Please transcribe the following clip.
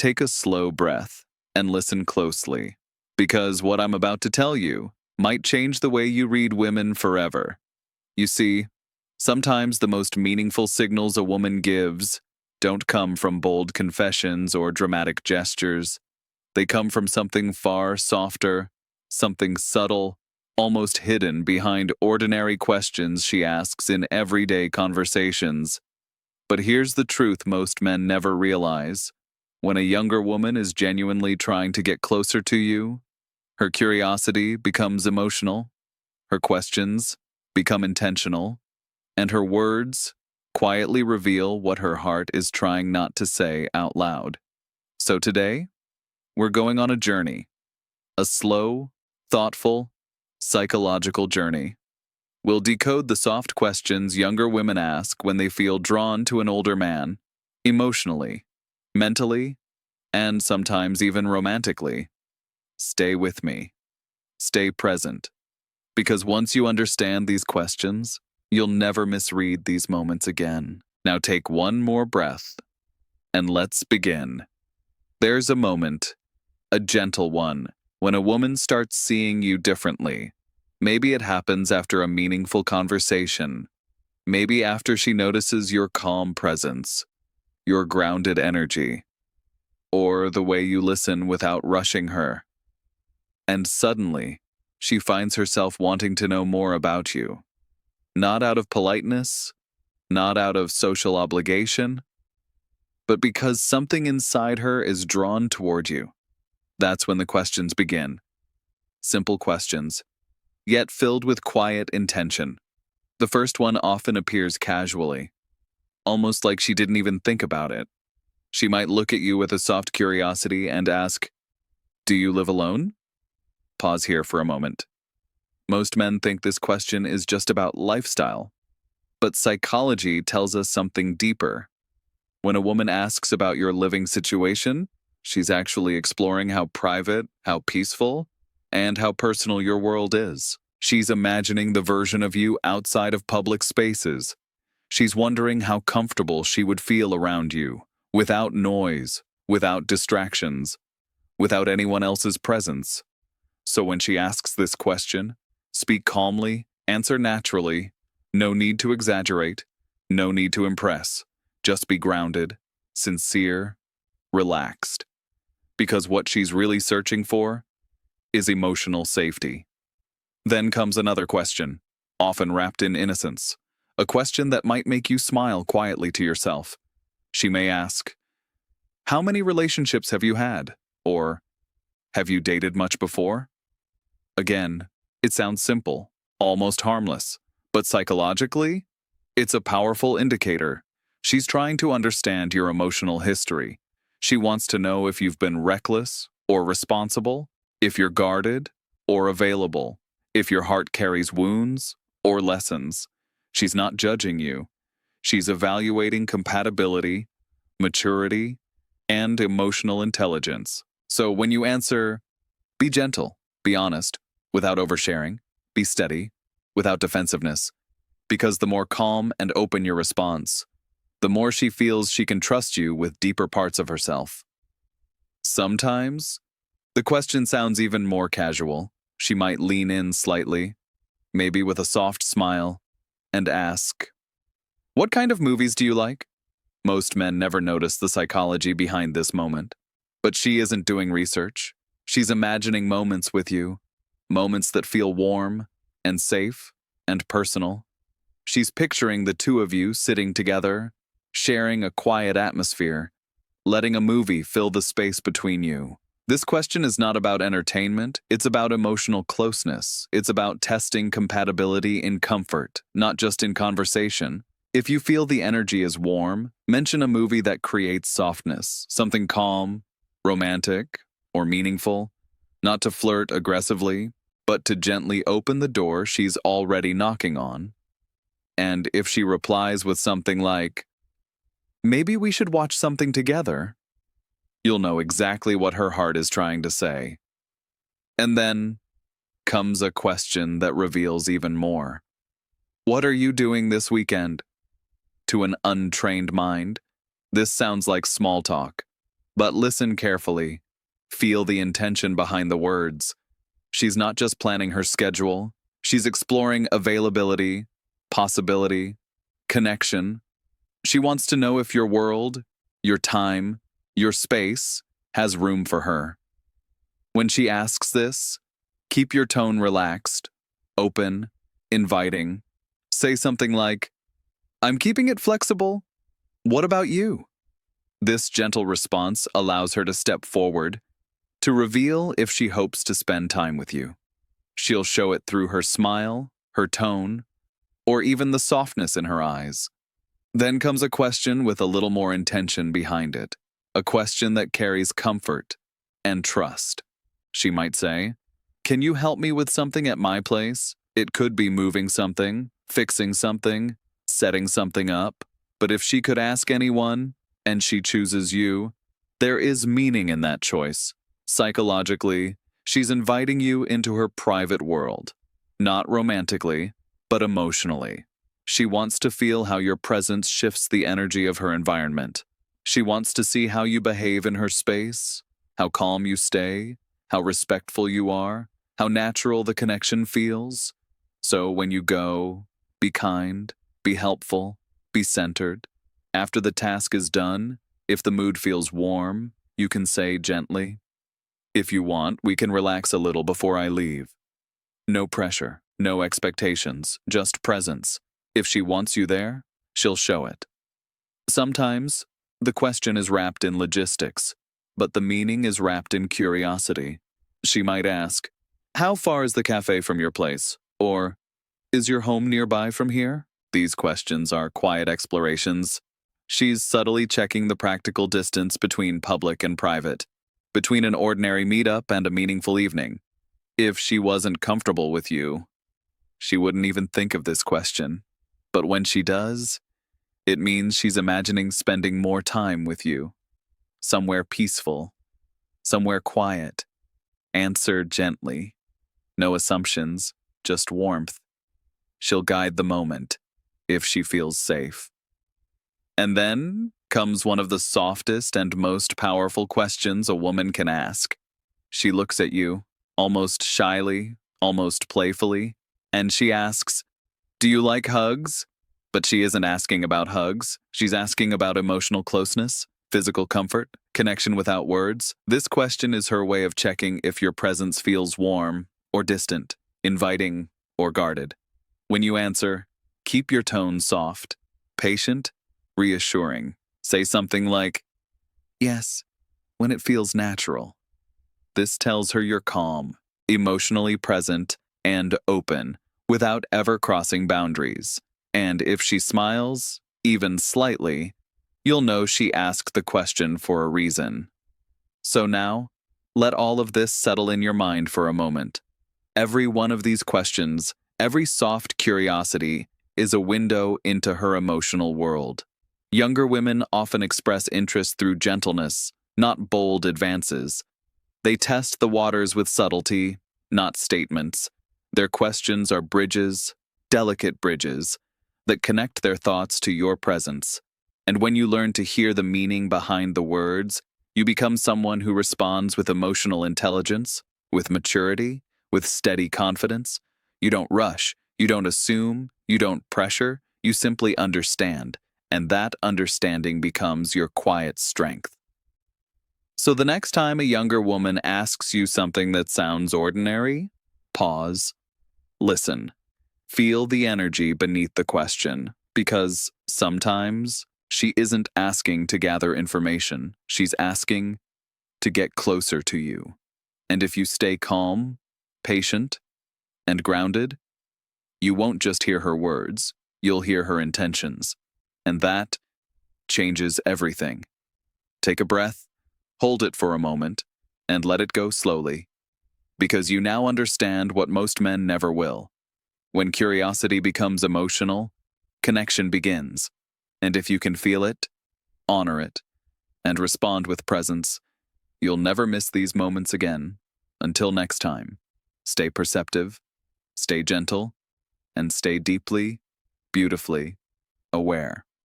Take a slow breath and listen closely, because what I'm about to tell you might change the way you read women forever. You see, sometimes the most meaningful signals a woman gives don't come from bold confessions or dramatic gestures. They come from something far softer, something subtle, almost hidden behind ordinary questions she asks in everyday conversations. But here's the truth most men never realize. When a younger woman is genuinely trying to get closer to you, her curiosity becomes emotional, her questions become intentional, and her words quietly reveal what her heart is trying not to say out loud. So today, we're going on a journey, a slow, thoughtful, psychological journey. We'll decode the soft questions younger women ask when they feel drawn to an older man, emotionally, mentally, and sometimes even romantically. Stay with me. Stay present. Because once you understand these questions, you'll never misread these moments again. Now take one more breath, and let's begin. There's a moment, a gentle one, when a woman starts seeing you differently. Maybe it happens after a meaningful conversation. Maybe after she notices your calm presence, your grounded energy, or the way you listen without rushing her. And suddenly, she finds herself wanting to know more about you. Not out of politeness, not out of social obligation, but because something inside her is drawn toward you. That's when the questions begin. Simple questions, yet filled with quiet intention. The first one often appears casually, almost like she didn't even think about it. She might look at you with a soft curiosity and ask, "Do you live alone?" Pause here for a moment. Most men think this question is just about lifestyle, but psychology tells us something deeper. When a woman asks about your living situation, she's actually exploring how private, how peaceful, and how personal your world is. She's imagining the version of you outside of public spaces. She's wondering how comfortable she would feel around you, without noise, without distractions, without anyone else's presence. So when she asks this question, speak calmly, answer naturally, no need to exaggerate, no need to impress. Just be grounded, sincere, relaxed. Because what she's really searching for is emotional safety. Then comes another question, often wrapped in innocence, a question that might make you smile quietly to yourself. She may ask, "How many relationships have you had?" Or, "Have you dated much before?" Again, it sounds simple, almost harmless, but psychologically, it's a powerful indicator. She's trying to understand your emotional history. She wants to know if you've been reckless or responsible, if you're guarded or available, if your heart carries wounds or lessons. She's not judging you. She's evaluating compatibility, maturity, and emotional intelligence. So when you answer, be gentle, be honest, without oversharing, be steady, without defensiveness, because the more calm and open your response, the more she feels she can trust you with deeper parts of herself. Sometimes, the question sounds even more casual. She might lean in slightly, maybe with a soft smile, and ask, "What kind of movies do you like?" Most men never notice the psychology behind this moment. But she isn't doing research. She's imagining moments with you, moments that feel warm and safe and personal. She's picturing the two of you sitting together, sharing a quiet atmosphere, letting a movie fill the space between you. This question is not about entertainment, it's about emotional closeness. It's about testing compatibility in comfort, not just in conversation. If you feel the energy is warm, mention a movie that creates softness, something calm, romantic, or meaningful, not to flirt aggressively, but to gently open the door she's already knocking on. And if she replies with something like, "Maybe we should watch something together," you'll know exactly what her heart is trying to say. And then comes a question that reveals even more. What are you doing this weekend? To an untrained mind, this sounds like small talk. But listen carefully. Feel the intention behind the words. She's not just planning her schedule, she's exploring availability, possibility, connection. She wants to know if your world, your time, your space has room for her. When she asks this, keep your tone relaxed, open, inviting. Say something like, "I'm keeping it flexible. What about you?" This gentle response allows her to step forward, to reveal if she hopes to spend time with you. She'll show it through her smile, her tone, or even the softness in her eyes. Then comes a question with a little more intention behind it, a question that carries comfort and trust. She might say, "Can you help me with something at my place?" It could be moving something, fixing something, setting something up. But if she could ask anyone, and she chooses you, there is meaning in that choice. Psychologically, she's inviting you into her private world. Not romantically, but emotionally. She wants to feel how your presence shifts the energy of her environment. She wants to see how you behave in her space, how calm you stay, how respectful you are, how natural the connection feels. So when you go, be kind, be helpful, be centered. After the task is done, if the mood feels warm, you can say gently, "If you want, we can relax a little before I leave." No pressure, no expectations, just presence. If she wants you there, she'll show it. Sometimes, the question is wrapped in logistics, but the meaning is wrapped in curiosity. She might ask, "How far is the cafe from your place?" Or, "Is your home nearby from here?" These questions are quiet explorations. She's subtly checking the practical distance between public and private, between an ordinary meetup and a meaningful evening. If she wasn't comfortable with you, she wouldn't even think of this question. But when she does, it means she's imagining spending more time with you. Somewhere peaceful, somewhere quiet. Answer gently. No assumptions, just warmth. She'll guide the moment, if she feels safe. And then comes one of the softest and most powerful questions a woman can ask. She looks at you, almost shyly, almost playfully, and she asks, "Do you like hugs?" But she isn't asking about hugs. She's asking about emotional closeness, physical comfort, connection without words. This question is her way of checking if your presence feels warm or distant, inviting or guarded. When you answer, keep your tone soft, patient, reassuring. Say something like, "Yes," when it feels natural. This tells her you're calm, emotionally present, and open, without ever crossing boundaries. And if she smiles, even slightly, you'll know she asked the question for a reason. So now, let all of this settle in your mind for a moment. Every one of these questions, every soft curiosity, is a window into her emotional world. Younger women often express interest through gentleness, not bold advances. They test the waters with subtlety, not statements. Their questions are bridges, delicate bridges, that connect their thoughts to your presence. And when you learn to hear the meaning behind the words, you become someone who responds with emotional intelligence, with maturity, with steady confidence. You don't rush, you don't assume, you don't pressure, you simply understand. And that understanding becomes your quiet strength. So the next time a younger woman asks you something that sounds ordinary, pause, listen, feel the energy beneath the question, because sometimes she isn't asking to gather information, she's asking to get closer to you. And if you stay calm, patient, and grounded, you won't just hear her words, you'll hear her intentions. And that changes everything. Take a breath, hold it for a moment, and let it go slowly. Because you now understand what most men never will. When curiosity becomes emotional, connection begins. And if you can feel it, honor it, and respond with presence, you'll never miss these moments again. Until next time, stay perceptive, stay gentle, and stay deeply, beautifully aware.